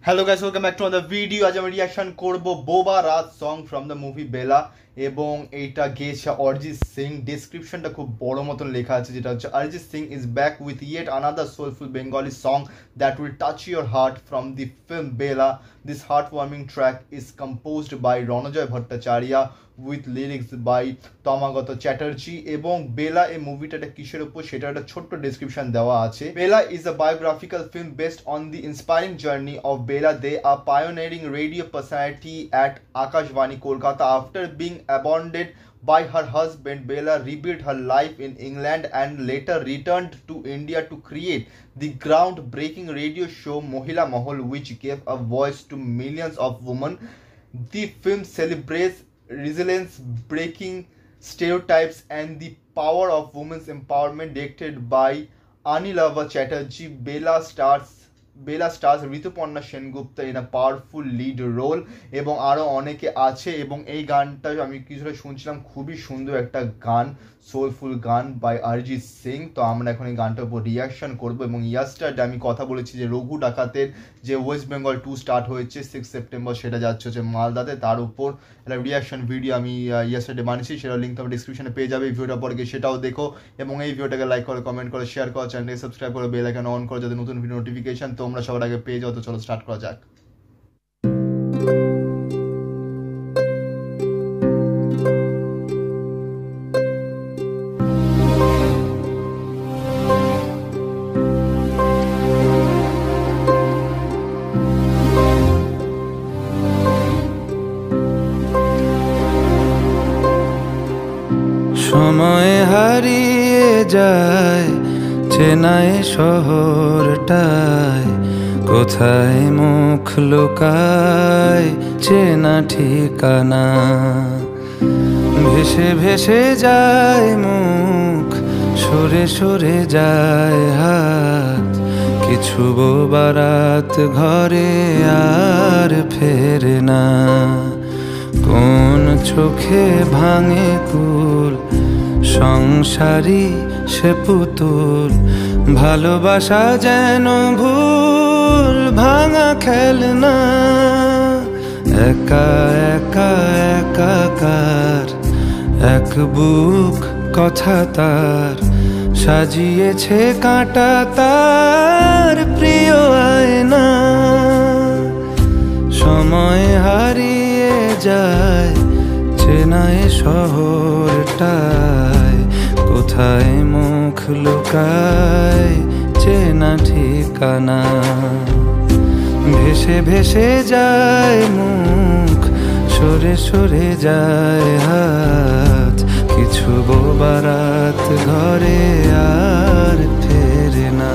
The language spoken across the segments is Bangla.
Hello guys, welcome back to another video. আজ আমি রিঅ্যাকশন করব বোবা রাত সং ফ্রম দ্য মুভি বেলা এবং এইটা গেয়েছে অরিজিৎ সিং। ডেসক্রিপশনটা খুব বড় মতন লেখা আছে, যেটা হচ্ছে Arijit Singh is back with yet another soulful Bengali song that will touch your heart from the film Bela. This heartwarming track is composed by Ronojoy Bhattacharya with lyrics by Tamagata Chatterjee এবং বেলা এই মুভিটা একটা কিসের উপর সেটা একটা ছোট্ট ডেসক্রিপশন দেওয়া আছে। বেলা is a biographical film based on the inspiring journey of Bela. They are pioneering radio personality at Akashvani Kolkata. After being abandoned by her husband, Bela rebuilt her life in England and later returned to India to create the groundbreaking radio show Mohila Mahal, which gave a voice to millions of women. The film celebrates resilience, breaking stereotypes, and the power of women's empowerment. Directed by Anilava Chatterjee, Bela stars Rituparna Sengupta in a powerful lead role এবং আরও অনেকে আছে। এবং এই গানটা আমি কিছুটা শুনছিলাম, খুবই সুন্দর একটা গান, সোলফুল গান বাই অরিজিৎ সিং। তো আমরা এখন এই গানটার উপর রিয়াকশন করবো। এবং ইয়াস্টারডে আমি কথা বলেছি যে রঘু ডাকাতের যে ওয়েস্ট বেঙ্গল 2 স্টার্ট হয়েছে 6 সেপ্টেম্বর, সেটা যাচ্ছে হচ্ছে মালদাতে, তার উপর একটা রিয়াকশন ভিডিও আমি ইয়াস্টারডে বানিয়েছি, সেটা লিঙ্ক তোমার ডিসক্রিপশনে পেয়ে যাবে। এই ভিডিওটা পরে গিয়ে সেটাও দেখো এবং এই ভিডিওটাকে লাইক করো, কমেন্ট করো, শেয়ার করো, চ্যানেলকে সাবস্ক্রাইব করো, বেল আইকন অন করো যাতে নতুন ভিডিও নোটিফিকেশন তোমরা সবার আগে পেয়ে যাও। তো চলো স্টার্ট করা যাক। সময় হারিয়ে যায় চেনাই শহরটায়, কোথায় মুখ লুকায় চেনা ঠিকানা। ভেসে ভেসে যায় মুখ, সরে সরে যায় হাত, কিছু বোবারাত ঘরে আর ফেরে না। কোন চোখে ভাঙে কুল, সংসারী সে পুতুল, ভালোবাসা যেন ভুল ভাঙা খেলনা। একা একা একাকার এক বুক কথা তার, সাজিয়েছে কাঁটা তার প্রিয় আয়না। সময় হারিয়ে যায় চেনাই শহরটায়, কোথায় মুখ লুকায় চেনা ঠিকানা। ভেসে ভেসে যায় মুখ, সরে সরে যায় হাত, কিছু বোবারাত ঘরে আর ফেরে না।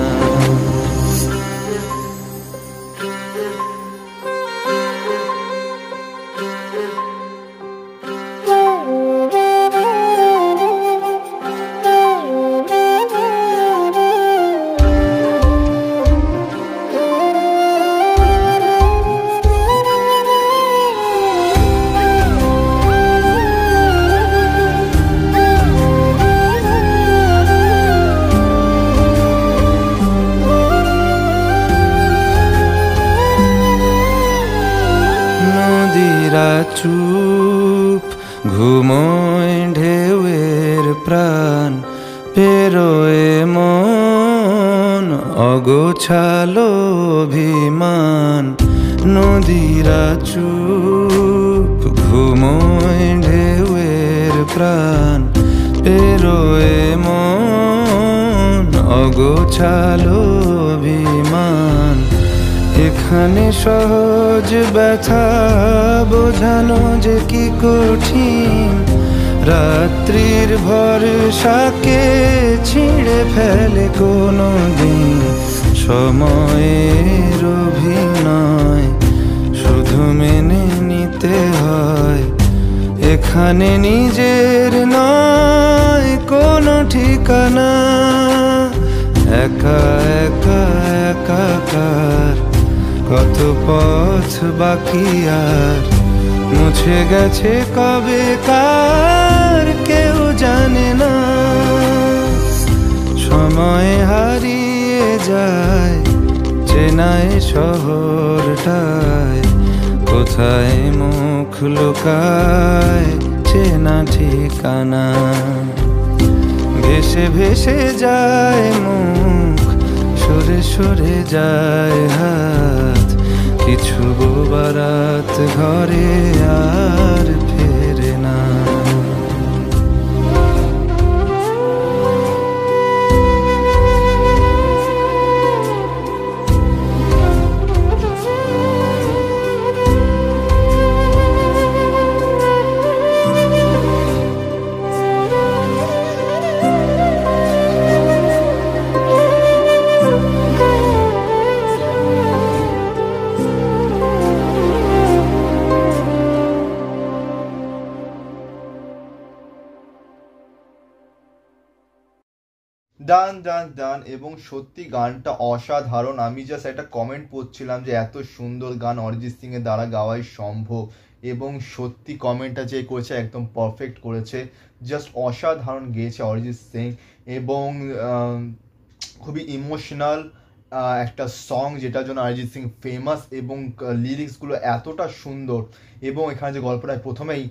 চুপ ঘুমোয় ঢেউয়ের প্রাণ, পেরোয় মন অগোছালো অভিমান। নদীরা চুপ ঘুমোয় ঢেউয়ের প্রাণ, পেরোয় মন অগোছালো অভিমান। এখানে সহজ ব্যথা বোঝানো যে কি কঠিন, রাত্রির ভরসাকে ছিঁড়ে ফেলে কোনো দিন। সময়ের অভিনয় শুধু মেনে নিতে হয়, এখানে নিজের নয় কোনো ঠিকানা। একা একা একাকার কত পথ বাকি আর, মুছে গেছে কবে কার কেউ জানে না। সময় হারিয়ে যায় চেনাই শহরটা, কোথায় মুখ লুকায় চেনা ঠিকানা, ভেসে ভেসে যায় মুখ, সরে সরে যায় হাত, কিছু বোবারাত ঘরে আর ফেরে না। ডান ডান ডান। এবং সত্যি গানটা অসাধারণ। আমি জাস্ট একটা কমেন্ট পড়ছিলাম যে এত সুন্দর গান অরিজিৎ সিং এর দ্বারা গাওয়াই সম্ভব, এবং সত্যি কমেন্টটা যে করেছে একদম পারফেক্ট করেছে, জাস্ট অসাধারণ গেয়েছে অরিজিৎ সিং। এবং খুবই ইমোশনাল একটা সং, যেটার জন্য অরিজিৎ সিং ফেমাস, এবং লিরিক্সগুলো এতটা সুন্দর। এবং এখানে যে গল্পটা প্রথমেই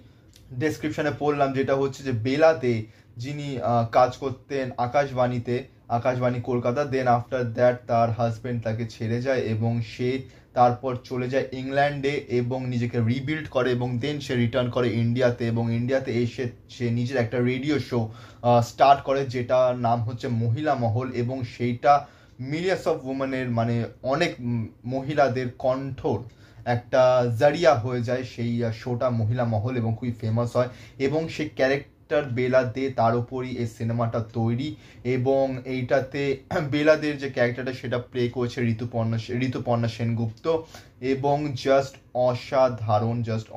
ডেসক্রিপশনে পড়লাম, যেটা হচ্ছে যে বেলাতে যিনি কাজ করতেন Akashvani Kolkata, then after that তার হাজব্যান্ড তাকে ছেড়ে যায় এবং সে তারপর চলে যায় ইংল্যান্ডে এবং নিজেকে রিবিল্ড করে, এবং দেন সে রিটার্ন করে ইন্ডিয়াতে, এবং ইন্ডিয়াতে এসে সে নিজের একটা রেডিও শো স্টার্ট করে, যেটার নাম হচ্ছে মহিলা মহল। এবং সেইটা মিলিয়ন্স অফ উমেনের, মানে অনেক মহিলাদের কণ্ঠর একটা জারিয়া হয়ে যায় সেই শোটা মহিলা মহল, এবং খুবই ফেমাস হয়। এবং সেই ক্যারেক্টার বেলা দে, তার উপরই এই সিনেমাটা তৈরি। এবং এইটাতে বেলাদের যে ক্যারেক্টারটা সেটা প্লে করেছে ঋতুপর্ণা সেনগুপ্ত, এবং জাস্ট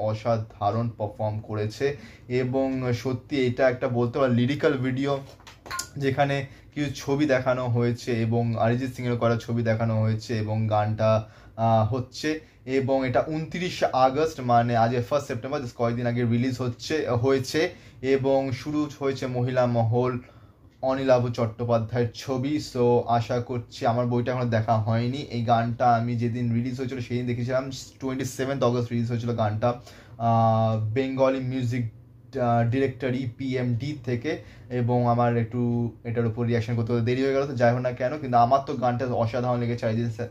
অসাধারণ পারফর্ম করেছে। এবং সত্যি এটা একটা বলতে পারো লিরিক্যাল ভিডিও, যেখানে কিছু ছবি দেখানো হয়েছে এবং অরিজিৎ সিং এর করা ছবি দেখানো হয়েছে, এবং গানটা হচ্ছে। এবং এটা 29 আগস্ট, মানে আজ 1 সেপ্টেম্বর, কয়েকদিন আগে রিলিজ হয়েছে। এবং শুরু হয়েছে মহিলা মহল অনিলাভ চট্টোপাধ্যায়ের ছবি। সো আশা করছি, আমার বইটা এখনো দেখা হয়নি, এই গানটা আমি যেদিন রিলিজ হয়েছিল সেদিন দেখেছিলাম, 27 আগস্ট রিলিজ হয়েছিল গানটা বেঙ্গলি মিউজিক ডিরেক্টরি PMD থেকে। এবং আমার একটু এটার উপর রিয়াকশন করতে দেরি হয়ে গেল, তো যাই হোক না কেন, কিন্তু আমার তো গানটা অসাধারণ লেগেছে।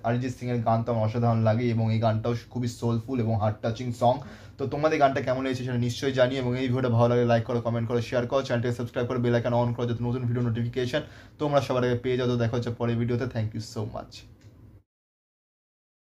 অরিজিৎ সিং এর গান তো আমার অসাধারণ লাগে, এবং এই গানটাও খুবই সোলফুল এবং হার্ট টাচিং সং। তো তোমাদের গানটা কেমন লেগেছে সেটা নিশ্চয়ই জানিও, এবং এই ভিডিওটা ভালো লাগে লাইক করো, কমেন্ট করো, শেয়ার করো, চ্যানেলটাকে সাবস্ক্রাইব করো, বেল আইকন অন করো, যাতে নতুন ভিডিও নোটিফিকেশন তোমরা সবার আগে পেয়ে যাও। তো দেখা হচ্ছে পরের ভিডিওতে। Thank you so much.